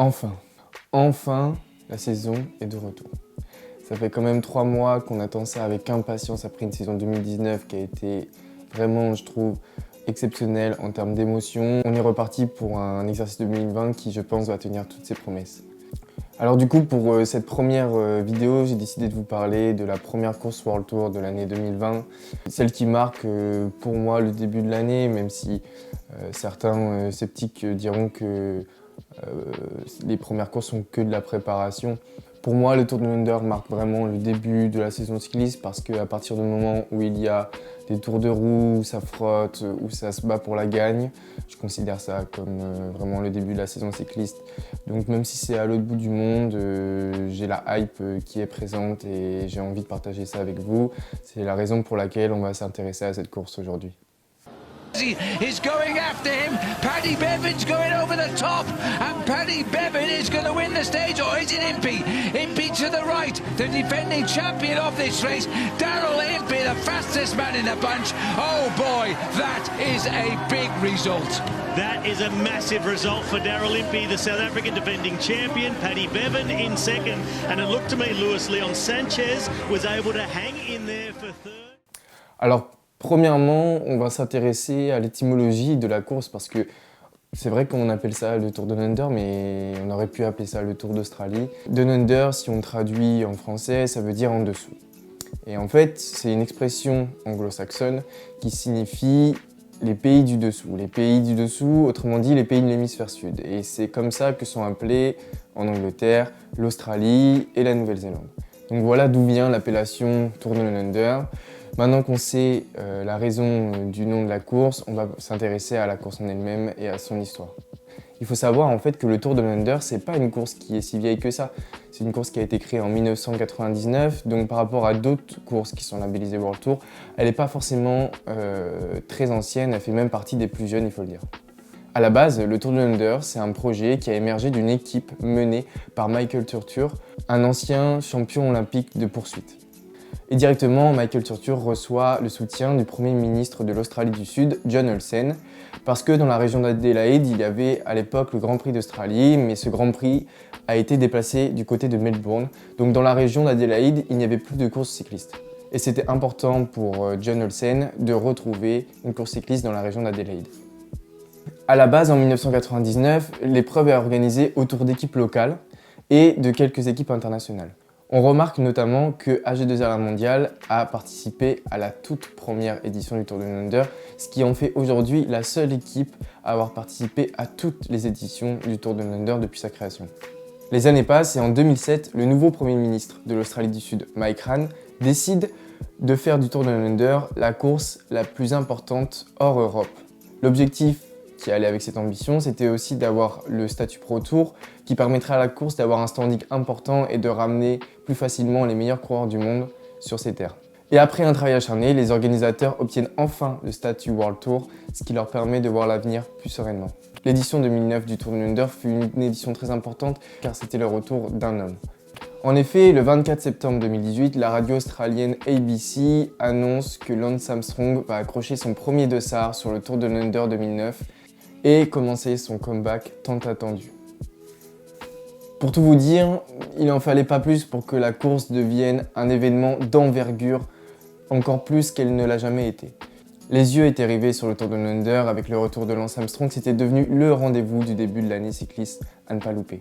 Enfin, la saison est de retour. Ça fait quand même 3 mois qu'on attend ça avec impatience après une saison 2019 qui a été vraiment, je trouve, exceptionnelle en termes d'émotion. On est reparti pour un exercice 2020 qui, je pense, va tenir toutes ses promesses. Alors du coup, pour cette première vidéo, j'ai décidé de vous parler de la première course World Tour de l'année 2020. Celle qui marque pour moi le début de l'année, même si certains sceptiques diront que les premières courses sont que de la préparation. Pour moi, le Tour de Under marque vraiment le début de la saison cycliste parce qu'à partir du moment où il y a des tours de roue, où ça frotte, où ça se bat pour la gagne, je considère ça comme vraiment le début de la saison cycliste. Donc même si c'est à l'autre bout du monde, j'ai la hype qui est présente et j'ai envie de partager ça avec vous. C'est la raison pour laquelle on va s'intéresser à cette course aujourd'hui. Is going after him. Paddy Bevan's going over the top, and Paddy Bevan is going to win the stage, or is it Impey? Impey to the right, the defending champion of this race, Daryl Impey, the fastest man in the bunch. Oh boy, that is a big result. That is a massive result for Daryl Impey, the South African defending champion. Paddy Bevan in second, and it looked to me Luis Leon Sanchez was able to hang in there for third. Alors, premièrement, on va s'intéresser à l'étymologie de la course parce que c'est vrai qu'on appelle ça le Tour Down Under, mais on aurait pu appeler ça le Tour d'Australie. Down Under, si on traduit en français, ça veut dire en dessous. Et en fait, c'est une expression anglo-saxonne qui signifie les pays du dessous. Les pays du dessous, autrement dit les pays de l'hémisphère sud. Et c'est comme ça que sont appelés en Angleterre l'Australie et la Nouvelle-Zélande. Donc voilà d'où vient l'appellation Tour Down Under. Maintenant qu'on sait la raison du nom de la course, on va s'intéresser à la course en elle-même et à son histoire. Il faut savoir en fait que le Tour de Under, c'est pas une course qui est si vieille que ça. C'est une course qui a été créée en 1999, donc par rapport à d'autres courses qui sont labellisées World Tour, elle n'est pas forcément très ancienne, elle fait même partie des plus jeunes, il faut le dire. À la base, le Tour de Under, c'est un projet qui a émergé d'une équipe menée par Michael Turtur, un ancien champion olympique de poursuite. Et directement, Michael Turtur reçoit le soutien du Premier ministre de l'Australie du Sud, John Olsen, parce que dans la région d'Adélaïde, il y avait à l'époque le Grand Prix d'Australie, mais ce Grand Prix a été déplacé du côté de Melbourne. Donc dans la région d'Adélaïde, il n'y avait plus de course cycliste. Et c'était important pour John Olsen de retrouver une course cycliste dans la région d'Adélaïde. À la base, en 1999, l'épreuve est organisée autour d'équipes locales et de quelques équipes internationales. On remarque notamment que AG2R Mondial a participé à la toute première édition du Tour de Under, ce qui en fait aujourd'hui la seule équipe à avoir participé à toutes les éditions du Tour de Under depuis sa création. Les années passent et en 2007, le nouveau Premier ministre de l'Australie du Sud, Mike Rann, décide de faire du Tour de Under la course la plus importante hors Europe. L'objectif qui allait avec cette ambition, c'était aussi d'avoir le statut Pro Tour qui permettrait à la course d'avoir un standing important et de ramener plus facilement les meilleurs coureurs du monde sur ces terres. Et après un travail acharné, les organisateurs obtiennent enfin le statut World Tour, ce qui leur permet de voir l'avenir plus sereinement. L'édition 2009 du Tour de Under fut une édition très importante car c'était le retour d'un homme. En effet, le 24 septembre 2018, la radio australienne ABC annonce que Lance Armstrong va accrocher son premier dossard sur le Tour de Under 2009 et commencer son comeback tant attendu. Pour tout vous dire, il n'en fallait pas plus pour que la course devienne un événement d'envergure, encore plus qu'elle ne l'a jamais été. Les yeux étaient rivés sur le Tour de Under avec le retour de Lance Armstrong, c'était devenu le rendez-vous du début de l'année cycliste à ne pas louper.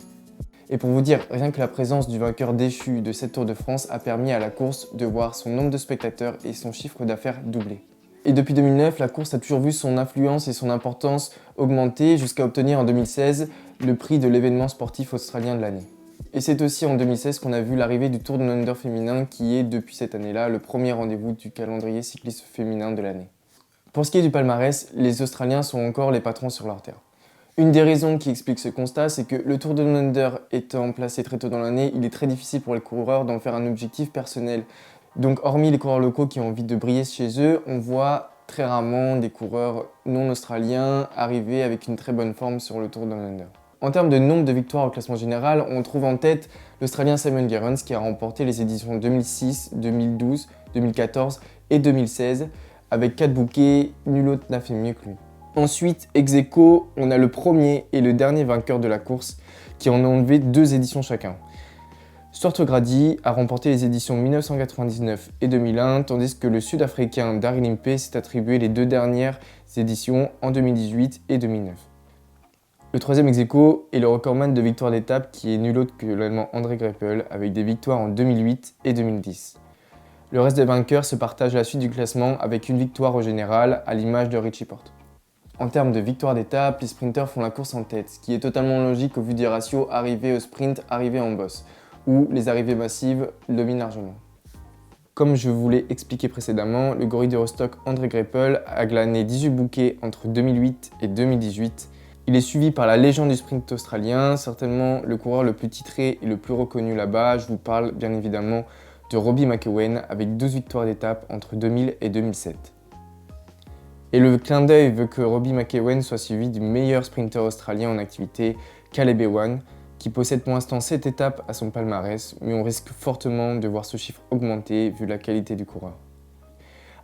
Et pour vous dire, rien que la présence du vainqueur déchu de cette Tour de France a permis à la course de voir son nombre de spectateurs et son chiffre d'affaires doubler. Et depuis 2009, la course a toujours vu son influence et son importance augmenter jusqu'à obtenir en 2016 le prix de l'événement sportif australien de l'année. Et c'est aussi en 2016 qu'on a vu l'arrivée du Tour de Under féminin qui est depuis cette année-là le premier rendez-vous du calendrier cycliste féminin de l'année. Pour ce qui est du palmarès, les Australiens sont encore les patrons sur leur terre. Une des raisons qui explique ce constat, c'est que le Tour de Under étant placé très tôt dans l'année, il est très difficile pour les coureurs d'en faire un objectif personnel. Donc hormis les coureurs locaux qui ont envie de briller chez eux, on voit très rarement des coureurs non australiens arriver avec une très bonne forme sur le Tour de Under. En termes de nombre de victoires au classement général, on trouve en tête l'Australien Simon Gerrans qui a remporté les éditions 2006, 2012, 2014 et 2016 avec 4 bouquets, nul autre n'a fait mieux que lui. Ensuite, ex aequo, on a le premier et le dernier vainqueur de la course qui en ont enlevé 2 éditions chacun. Stuart O'Grady a remporté les éditions 1999 et 2001, tandis que le Sud-Africain Daryl Impey s'est attribué les 2 dernières éditions en 2018 et 2009. Le troisième ex aequo est le recordman de victoires d'étape qui est nul autre que l'Allemand André Greipel avec des victoires en 2008 et 2010. Le reste des vainqueurs se partagent la suite du classement avec une victoire au général à l'image de Richie Porte. En termes de victoires d'étape, les sprinteurs font la course en tête, ce qui est totalement logique au vu des ratios arrivée au sprint, arrivée en bosse, où les arrivées massives dominent largement. Comme je vous l'ai expliqué précédemment, le gorille de Rostock André Greipel a glané 18 bouquets entre 2008 et 2018. Il est suivi par la légende du sprint australien, certainement le coureur le plus titré et le plus reconnu là-bas. Je vous parle bien évidemment de Robbie McEwen avec 12 victoires d'étape entre 2000 et 2007. Et le clin d'œil veut que Robbie McEwen soit suivi du meilleur sprinter australien en activité, Caleb Ewan, qui possède pour l'instant 7 étapes à son palmarès, mais on risque fortement de voir ce chiffre augmenter vu la qualité du coureur.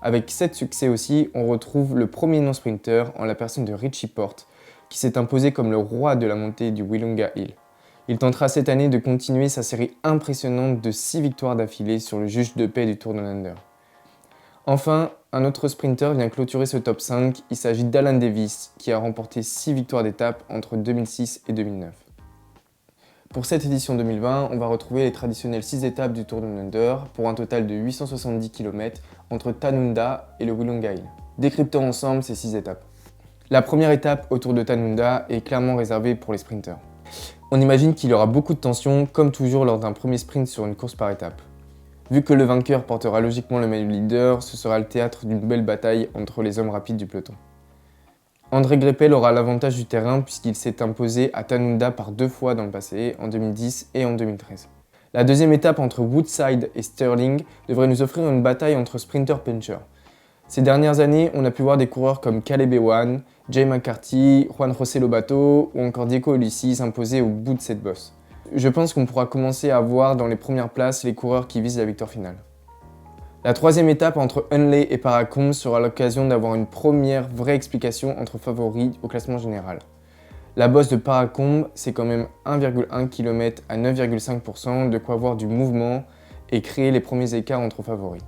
Avec 7 succès aussi, on retrouve le premier non-sprinter en la personne de Richie Porte, qui s'est imposé comme le roi de la montée du Willunga Hill. Il tentera cette année de continuer sa série impressionnante de 6 victoires d'affilée sur le juge de paix du Tour Down Under. Enfin, un autre sprinter vient clôturer ce top 5, il s'agit d'Alan Davis, qui a remporté 6 victoires d'étape entre 2006 et 2009. Pour cette édition 2020, on va retrouver les traditionnelles 6 étapes du Tour Down Under pour un total de 870 km entre Tanunda et le Willunga Hill. Décryptons ensemble ces 6 étapes. La première étape autour de Tanunda est clairement réservée pour les sprinters. On imagine qu'il y aura beaucoup de tension, comme toujours lors d'un premier sprint sur une course par étape. Vu que le vainqueur portera logiquement le maillot leader, ce sera le théâtre d'une belle bataille entre les hommes rapides du peloton. André Greipel aura l'avantage du terrain puisqu'il s'est imposé à Tanunda par 2 fois dans le passé, en 2010 et en 2013. La deuxième étape entre Woodside et Stirling devrait nous offrir une bataille entre sprinter-puncher. Ces dernières années, on a pu voir des coureurs comme Caleb Ewan, Jay McCarthy, Juan José Lobato ou encore Diego Ulissi s'imposer au bout de cette bosse. Je pense qu'on pourra commencer à voir dans les premières places les coureurs qui visent la victoire finale. La troisième étape entre Hunley et Paracombe sera l'occasion d'avoir une première vraie explication entre favoris au classement général. La bosse de Paracombe, c'est quand même 1,1 km à 9,5%, de quoi avoir du mouvement et créer les premiers écarts entre favoris.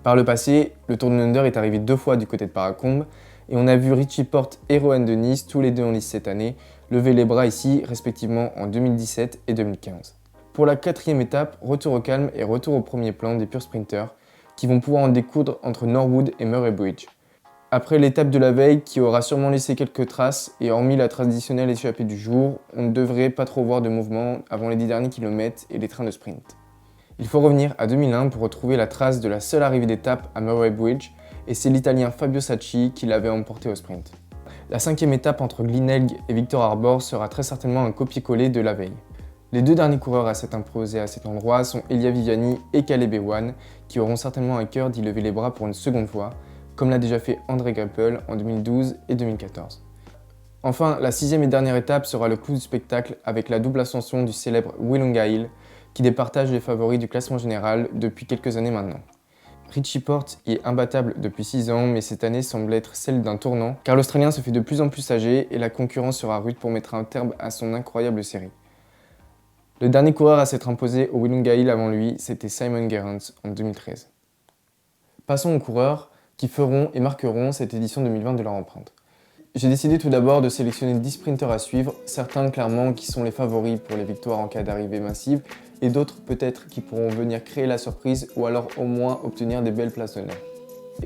Par le passé, le Tour Down Under est arrivé 2 fois du côté de Paracombe et on a vu Richie Porte et Rohan Dennis, tous les 2 en lice cette année, lever les bras ici, respectivement en 2017 et 2015. Pour la quatrième étape, retour au calme et retour au premier plan des purs sprinters, qui vont pouvoir en découdre entre Norwood et Murray Bridge. Après l'étape de la veille, qui aura sûrement laissé quelques traces, et hormis la traditionnelle échappée du jour, on ne devrait pas trop voir de mouvement avant les 10 derniers kilomètres et les trains de sprint. Il faut revenir à 2001 pour retrouver la trace de la seule arrivée d'étape à Murray Bridge, et c'est l'Italien Fabio Sacchi qui l'avait emporté au sprint. La cinquième étape entre Glenelg et Victor Harbor sera très certainement un copier-coller de la veille. Les 2 derniers coureurs à s'être imposés à cet endroit sont Elia Viviani et Caleb Ewan, qui auront certainement à cœur d'y lever les bras pour une seconde fois, comme l'a déjà fait André Greipel en 2012 et 2014. Enfin, la 6e et dernière étape sera le clou du spectacle avec la double ascension du célèbre Willunga Hill, qui départage les favoris du classement général depuis quelques années maintenant. Richie Porte y est imbattable depuis 6 ans, mais cette année semble être celle d'un tournant, car l'Australien se fait de plus en plus âgé et la concurrence sera rude pour mettre un terme à son incroyable série. Le dernier coureur à s'être imposé au Willunga Hill avant lui, c'était Simon Gerrans en 2013. Passons aux coureurs qui feront et marqueront cette édition 2020 de leur empreinte. J'ai décidé tout d'abord de sélectionner 10 sprinters à suivre, certains clairement qui sont les favoris pour les victoires en cas d'arrivée massive, et d'autres peut-être qui pourront venir créer la surprise ou alors au moins obtenir des belles places d'honneur.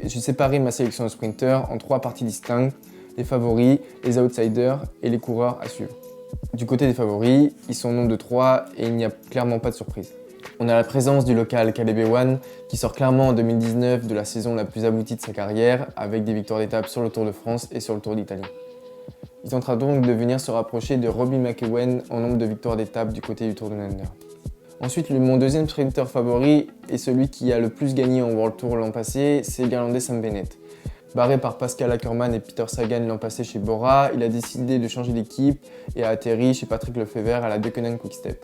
J'ai séparé ma sélection de sprinters en 3 parties distinctes, les favoris, les outsiders et les coureurs à suivre. Du côté des favoris, ils sont au nombre de 3 et il n'y a clairement pas de surprise. On a la présence du local Caleb Ewan qui sort clairement en 2019 de la saison la plus aboutie de sa carrière avec des victoires d'étape sur le Tour de France et sur le Tour d'Italie. Il tentera donc de venir se rapprocher de Robbie McEwen en nombre de victoires d'étape du côté du Tour Down Under. Ensuite, mon deuxième sprinter favori et celui qui a le plus gagné en World Tour l'an passé, c'est l'Irlandais Sam Bennett. Barré par Pascal Ackermann et Peter Sagan l'an passé chez Bora, il a décidé de changer d'équipe et a atterri chez Patrick Lefevere à la Deceuninck Quick-Step.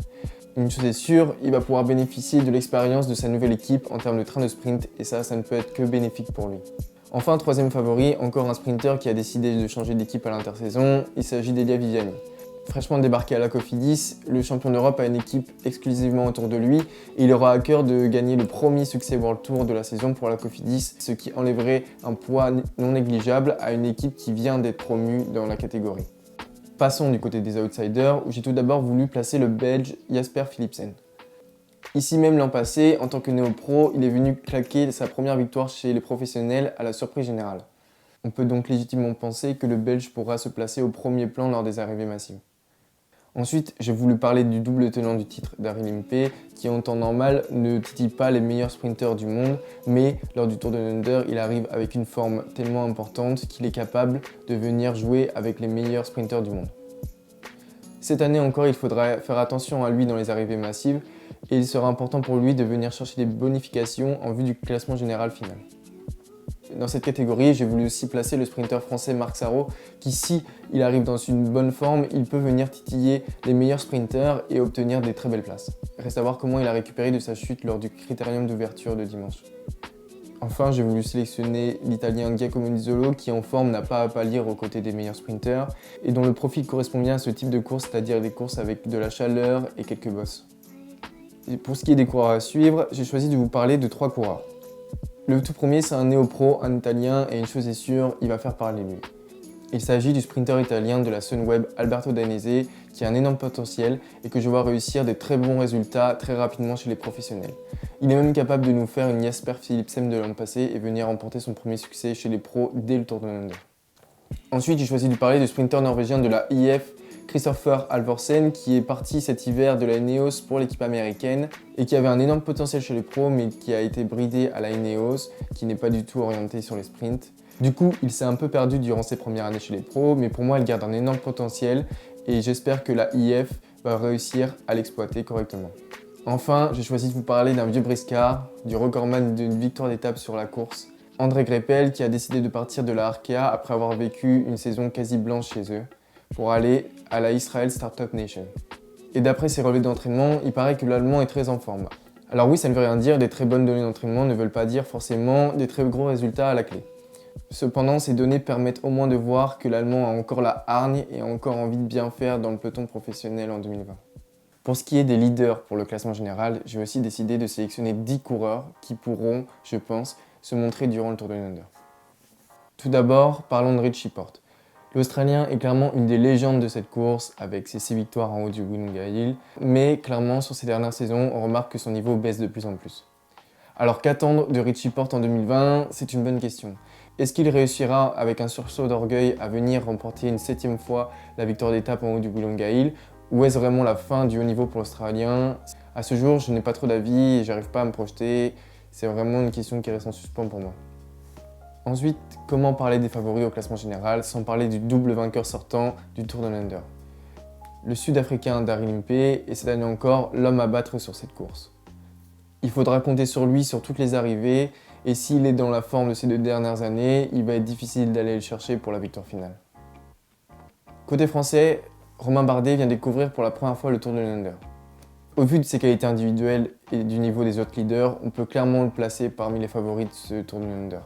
Une chose est sûre, il va pouvoir bénéficier de l'expérience de sa nouvelle équipe en termes de train de sprint et ça ne peut être que bénéfique pour lui. Enfin, troisième favori, encore un sprinter qui a décidé de changer d'équipe à l'intersaison, il s'agit d'Elia Viviani. Fraîchement débarqué à la Cofidis, le champion d'Europe a une équipe exclusivement autour de lui et il aura à cœur de gagner le premier succès World Tour de la saison pour la Cofidis, ce qui enlèverait un poids non négligeable à une équipe qui vient d'être promue dans la catégorie. Passons du côté des outsiders où j'ai tout d'abord voulu placer le Belge Jasper Philipsen. Ici même l'an passé, en tant que néo-pro, il est venu claquer sa première victoire chez les professionnels à la surprise générale. On peut donc légitimement penser que le Belge pourra se placer au premier plan lors des arrivées massives. Ensuite, j'ai voulu parler du double tenant du titre, Daryl Impey, qui en temps normal ne titille pas les meilleurs sprinteurs du monde, mais lors du Tour de Under, il arrive avec une forme tellement importante qu'il est capable de venir jouer avec les meilleurs sprinteurs du monde. Cette année encore, il faudra faire attention à lui dans les arrivées massives, et il sera important pour lui de venir chercher des bonifications en vue du classement général final. Dans cette catégorie, j'ai voulu aussi placer le sprinter français Marc Sarrault, qui si il arrive dans une bonne forme, il peut venir titiller les meilleurs sprinters et obtenir des très belles places. Reste à voir comment il a récupéré de sa chute lors du critérium d'ouverture de dimanche. Enfin, j'ai voulu sélectionner l'Italien Giacomo Nizzolo, qui en forme n'a pas à pâlir aux côtés des meilleurs sprinters, et dont le profil correspond bien à ce type de course, c'est-à-dire des courses avec de la chaleur et quelques bosses. Et pour ce qui est des coureurs à suivre, j'ai choisi de vous parler de 3 coureurs. Le tout premier, c'est un néo-pro, un Italien, et une chose est sûre, il va faire parler lui. Il s'agit du sprinter italien de la Sunweb Alberto Danese, qui a un énorme potentiel et que je vois réussir des très bons résultats très rapidement chez les professionnels. Il est même capable de nous faire une Jasper Philipsen de l'an passé et venir remporter son premier succès chez les pros dès le Tour de Londres. Ensuite, j'ai choisi de parler du sprinter norvégien de la IF, Christopher Halvorsen, qui est parti cet hiver de la Ineos pour l'équipe américaine et qui avait un énorme potentiel chez les pros mais qui a été bridé à la Ineos, qui n'est pas du tout orienté sur les sprints. Du coup, il s'est un peu perdu durant ses premières années chez les pros, mais pour moi, il garde un énorme potentiel et j'espère que la IF va réussir à l'exploiter correctement. Enfin, j'ai choisi de vous parler d'un vieux briscard, du recordman d'une victoire d'étape sur la course, André Greipel, qui a décidé de partir de la Arkea après avoir vécu une saison quasi blanche chez eux, pour aller à la Israel Startup Nation. Et d'après ses relevés d'entraînement, il paraît que l'Allemand est très en forme. Alors oui, ça ne veut rien dire, des très bonnes données d'entraînement ne veulent pas dire forcément des très gros résultats à la clé. Cependant, ces données permettent au moins de voir que l'Allemand a encore la hargne et a encore envie de bien faire dans le peloton professionnel en 2020. Pour ce qui est des leaders pour le classement général, j'ai aussi décidé de sélectionner 10 coureurs qui pourront, je pense, se montrer durant le Tour de Under. Tout d'abord, parlons de Richie Porte. L'Australien est clairement une des légendes de cette course avec ses 6 victoires en haut du Wollongong Hill, mais clairement sur ces dernières saisons, on remarque que son niveau baisse de plus en plus. Alors qu'attendre de Richie Porte en 2020 ? C'est une bonne question. Est-ce qu'il réussira avec un sursaut d'orgueil à venir remporter une 7e fois la victoire d'étape en haut du Wollongong Hill ? Ou est-ce vraiment la fin du haut niveau pour l'Australien ? À ce jour, je n'ai pas trop d'avis et j'arrive pas à me projeter. C'est vraiment une question qui reste en suspens pour moi. Ensuite, comment parler des favoris au classement général sans parler du double vainqueur sortant du Tour de Under ? Le Sud-Africain Daryl Impey est cette année encore l'homme à battre sur cette course. Il faudra compter sur lui sur toutes les arrivées et s'il est dans la forme de ces 2 dernières années, il va être difficile d'aller le chercher pour la victoire finale. Côté français, Romain Bardet vient découvrir pour la première fois le Tour de Under. Au vu de ses qualités individuelles et du niveau des autres leaders, on peut clairement le placer parmi les favoris de ce Tour de Under.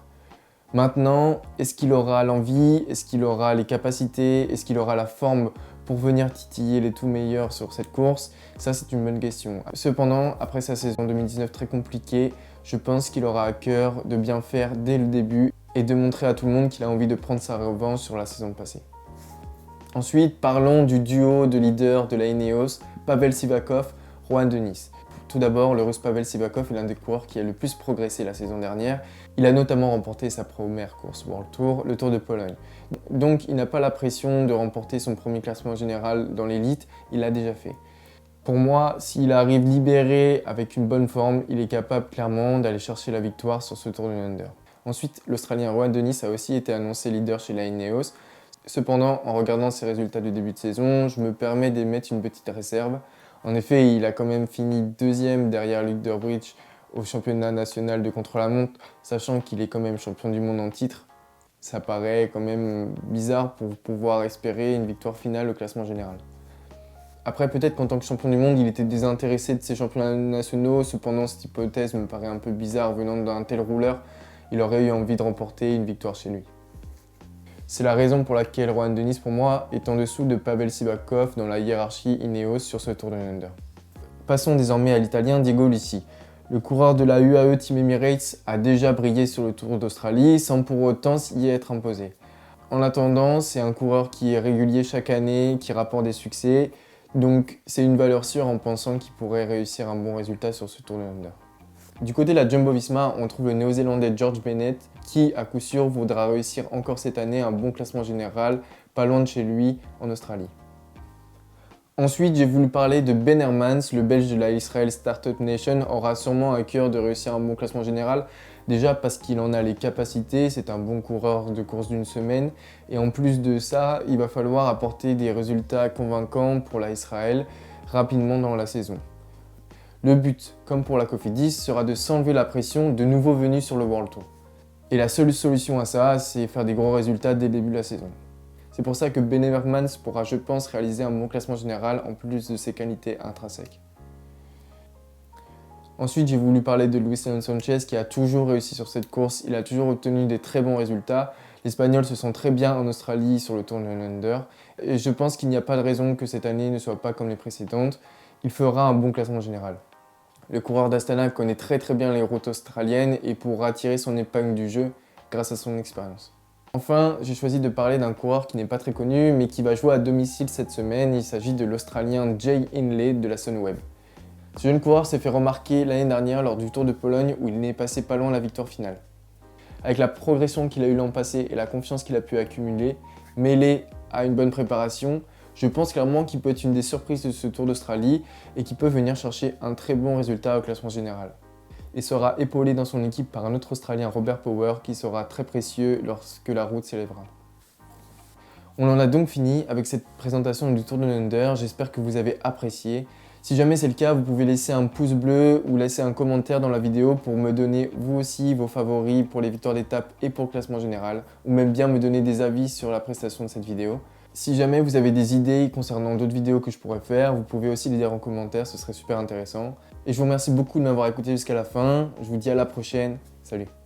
Maintenant, est-ce qu'il aura l'envie, est-ce qu'il aura les capacités, est-ce qu'il aura la forme pour venir titiller les tout meilleurs sur cette course ? Ça, c'est une bonne question. Cependant, après sa saison 2019 très compliquée, je pense qu'il aura à cœur de bien faire dès le début et de montrer à tout le monde qu'il a envie de prendre sa revanche sur la saison passée. Ensuite, parlons du duo de leaders de la Ineos, Pavel Sivakov, Rohan Dennis. Tout d'abord, le Russe Pavel Sivakov est l'un des coureurs qui a le plus progressé la saison dernière. Il a notamment remporté sa première course World Tour, le Tour de Pologne. Donc il n'a pas la pression de remporter son premier classement général dans l'élite, il l'a déjà fait. Pour moi, s'il arrive libéré avec une bonne forme, il est capable clairement d'aller chercher la victoire sur ce Tour de Under. Ensuite, l'Australien Rohan Dennis a aussi été annoncé leader chez la Ineos. Cependant, en regardant ses résultats du début de saison, je me permets d'émettre une petite réserve. En effet, il a quand même fini 2e derrière Luke Durbridge au championnat national de contre-la-montre, sachant qu'il est quand même champion du monde en titre. Ça paraît quand même bizarre pour pouvoir espérer une victoire finale au classement général. Après, peut-être qu'en tant que champion du monde, il était désintéressé de ses championnats nationaux, cependant cette hypothèse me paraît un peu bizarre venant d'un tel rouleur. il aurait eu envie de remporter une victoire chez lui. C'est la raison pour laquelle Rohan Dennis, pour moi, est en dessous de Pavel Sivakov dans la hiérarchie Ineos sur ce Tour Down Under. Passons désormais à l'Italien Diego Ulissi. Le coureur de la UAE Team Emirates a déjà brillé sur le Tour d'Australie sans pour autant y être imposé. En attendant, c'est un coureur qui est régulier chaque année, qui rapporte des succès, donc c'est une valeur sûre en pensant qu'il pourrait réussir un bon résultat sur ce Tour Down Under. Du côté de la Jumbo-Visma, on trouve le néo-zélandais George Bennett qui, à coup sûr, voudra réussir encore cette année un bon classement général, pas loin de chez lui, en Australie. Ensuite, j'ai voulu parler de Ben Hermans, le Belge de la Israel Startup Nation aura sûrement à cœur de réussir un bon classement général, déjà parce qu'il en a les capacités, c'est un bon coureur de course d'une semaine, et en plus de ça, il va falloir apporter des résultats convaincants pour la Israel rapidement dans la saison. Le but, comme pour la Cofidis, sera de s'enlever la pression de nouveaux venus sur le World Tour. Et la seule solution à ça, c'est faire des gros résultats dès le début de la saison. C'est pour ça que Ben Hermans pourra, je pense, réaliser un bon classement général en plus de ses qualités intrinsèques. Ensuite, j'ai voulu parler de Luis Leon Sanchez qui a toujours réussi sur cette course, il a toujours obtenu des très bons résultats. L'Espagnol se sent très bien en Australie sur le Tour Down Under et je pense qu'il n'y a pas de raison que cette année ne soit pas comme les précédentes. Il fera un bon classement général. Le coureur d'Astana connaît très bien les routes australiennes et pourra tirer son épingle du jeu grâce à son expérience. Enfin, j'ai choisi de parler d'un coureur qui n'est pas très connu mais qui va jouer à domicile cette semaine. Il s'agit de l'Australien Jay Hindley de la Sunweb. Ce jeune coureur s'est fait remarquer l'année dernière lors du Tour de Pologne où il n'est passé pas loin de la victoire finale. Avec la progression qu'il a eue l'an passé et la confiance qu'il a pu accumuler, mêlée à une bonne préparation, je pense clairement qu'il peut être une des surprises de ce Tour d'Australie et qu'il peut venir chercher un très bon résultat au classement général. Et sera épaulé dans son équipe par un autre Australien, Robert Power, qui sera très précieux lorsque la route s'élèvera. On en a donc fini avec cette présentation du Tour Down Under, j'espère que vous avez apprécié. Si jamais c'est le cas, vous pouvez laisser un pouce bleu ou laisser un commentaire dans la vidéo pour me donner vous aussi vos favoris pour les victoires d'étape et pour le classement général, ou même bien me donner des avis sur la prestation de cette vidéo. Si jamais vous avez des idées concernant d'autres vidéos que je pourrais faire, vous pouvez aussi les dire en commentaire, ce serait super intéressant. Et je vous remercie beaucoup de m'avoir écouté jusqu'à la fin, je vous dis à la prochaine, salut!